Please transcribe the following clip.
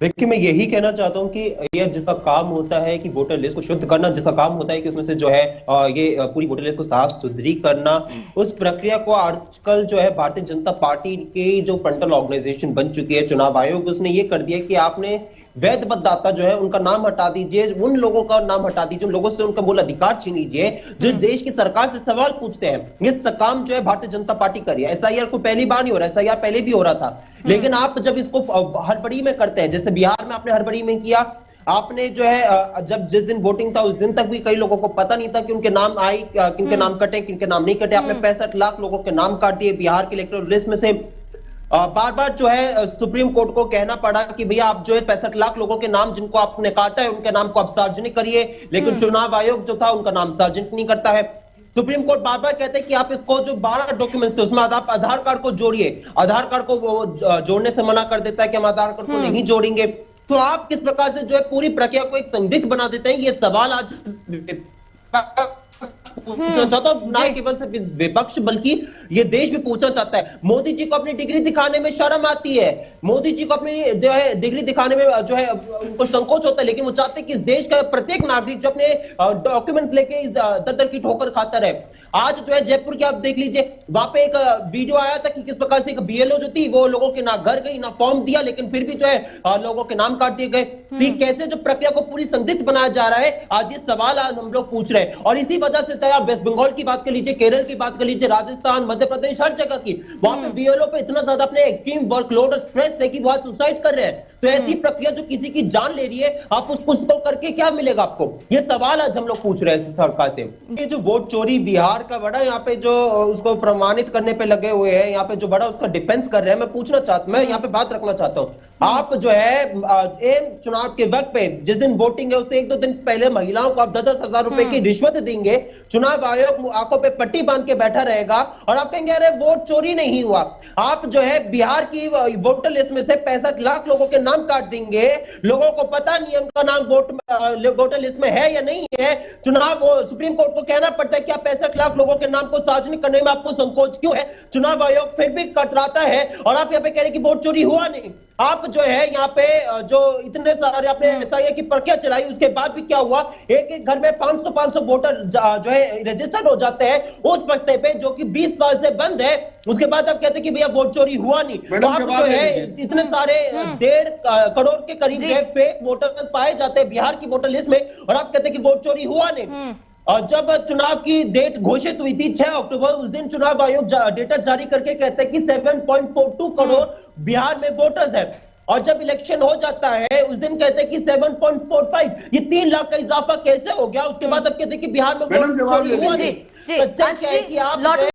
देखिए, मैं यही कहना चाहता हूँ कि ये जिसका काम होता है कि वोटर लिस्ट को शुद्ध करना, जिसका काम होता है कि उसमें से जो है पूरी वोटर लिस्ट को साफ सुथरी करना, उस प्रक्रिया को आजकल जो है भारतीय जनता पार्टी की जो फ्रंटल ऑर्गेनाइजेशन बन चुकी है चुनाव आयोग, उसने ये कर दिया कि आपने वैध मतदाता जो है उनका नाम हटा दीजिए, उन लोगों का नाम हटा दीजिए, उन लोगों से उनका मूल अधिकार छीन लीजिए जिस देश की सरकार से सवाल पूछते हैं। ये काम जो है भारतीय जनता पार्टी कर रही है। एसआईआर को पहली बार नहीं हो रहा, एसआईआर पहले भी हो रहा था, लेकिन आप जब इसको हड़बड़ी में करते हैं, जैसे बिहार में आपने हड़बड़ी में किया, आपने जो है जब जिस दिन वोटिंग था उस दिन तक भी कई लोगों को पता नहीं था कि उनके नाम आई, किनके नाम कटे, किनके नाम नहीं कटे। आपने 65 लाख लोगों के नाम काट दिए बिहार के इलेक्टोरल लिस्ट में से। बार बार जो है सुप्रीम कोर्ट को कहना पड़ा कि भैया आप जो है 65 लाख लोगों के नाम जिनको आपने काटा है उनके नाम को आप सार्वजनिक करिए, लेकिन चुनाव आयोग जो था उनका नाम सार्वजनिक नहीं करता है। सुप्रीम कोर्ट बार बार कहते हैं कि आप इसको जो 12 डॉक्यूमेंट्स थे उसमें आप आधार कार्ड को जोड़िए, आधार कार्ड को वो जोड़ने से मना कर देता है कि हम आधार कार्ड को नहीं जोड़ेंगे। तो आप किस प्रकार से जो है पूरी प्रक्रिया को एक संदिग्ध बना देते हैं, ये सवाल आज पूछना चाहता हूं, ना केवल सिर्फ विपक्ष बल्कि ये देश भी पूछना चाहता है। मोदी जी को अपनी डिग्री दिखाने में शर्म आती है, मोदी जी को अपनी जो है डिग्री दिखाने में जो है उनको संकोच होता है, लेकिन वो चाहते हैं कि इस देश का प्रत्येक नागरिक जो अपने डॉक्यूमेंट्स लेके इस दर की ठोकर खाता रहे। आज जो है जयपुर की आप देख लीजिए, वहां पे एक वीडियो आया था कि किस प्रकार से एक बीएलओ जो थी वो लोगों के ना घर गई ना फॉर्म दिया, लेकिन फिर भी जो है लोगों के नाम काट दिए गए। फिर कैसे जो प्रक्रिया को पूरी संदिग्ध बनाया जा रहा है, आज ये सवाल आज हम लोग पूछ रहे हैं। और इसी वजह से चाहे आप वेस्ट बंगाल की बात कर लीजिए, केरल की बात कर लीजिए, राजस्थान, मध्य प्रदेश, हर जगह की, वहां पे बीएलओ पे इतना ज्यादा अपने एक्सट्रीम वर्कलोड और स्ट्रेस है कि वो सुसाइड कर रहे हैं। तो ऐसी प्रक्रिया जो किसी की जान ले रही है, आप उसको करके क्या मिलेगा आपको? ये सवाल आज हम लोग पूछ रहे हैं सरकार से। ये जो वोट चोरी बिहार का बड़ा यहाँ पे जो उसको प्रमाणित करने पे लगे हुए हैं, यहाँ पे जो बड़ा उसका डिफेंस कर रहे हैं, मैं यहाँ पे बात रखना चाहता हूँ। आप जो है चुनाव के वक्त पे जिस दिन वोटिंग है उससे 1-2 दिन पहले महिलाओं को आप 10-10 हजार रुपए की रिश्वत देंगे, चुनाव आयोग आंखों पे पट्टी बांध के बैठा रहेगा और आप कहेंगे अरे वोट चोरी नहीं हुआ। आप जो है बिहार की वोटर लिस्ट में से 65 लाख लोगों के नाम काट देंगे, लोगों को पता नहीं है उनका नाम वोटर लिस्ट में है या नहीं है। चुनाव सुप्रीम कोर्ट को कहना पड़ता है कि आप 65 लाख लोगों के नाम को सार्वजनिक करने में आपको संकोच क्यों है? चुनाव आयोग फिर भी कतराता है और आप यहाँ पे कह रहे हैं कि वोट चोरी हुआ नहीं। आप जो है यहाँ पे जो इतने सारे आपने एसआईआर की प्रक्रिया चलाई, उसके बाद भी क्या हुआ, एक एक घर में 500 वोटर जो है रजिस्टर्ड हो जाते हैं उस पते पे जो कि 20 साल से बंद है। उसके बाद आप कहते हैं कि भैया वोट चोरी हुआ नहीं। तो आप जो है इतने सारे 1.5 करोड़ के करीब फेक वोटर्स पाए जाते हैं बिहार की वोटर लिस्ट में और आप कहते हैं कि वोट चोरी हुआ नहीं। और जब चुनाव की डेट घोषित हुई थी 6 अक्टूबर, उस दिन चुनाव आयोग डेटा जारी करके कहते हैं कि 7.42 करोड़ बिहार में वोटर्स है। और जब इलेक्शन हो जाता है उस दिन कहते हैं कि 7.45, ये 3 लाख का इजाफा कैसे हो गया? उसके बाद अब कहते हैं कि बिहार में वोट चोरी हुआ नहीं।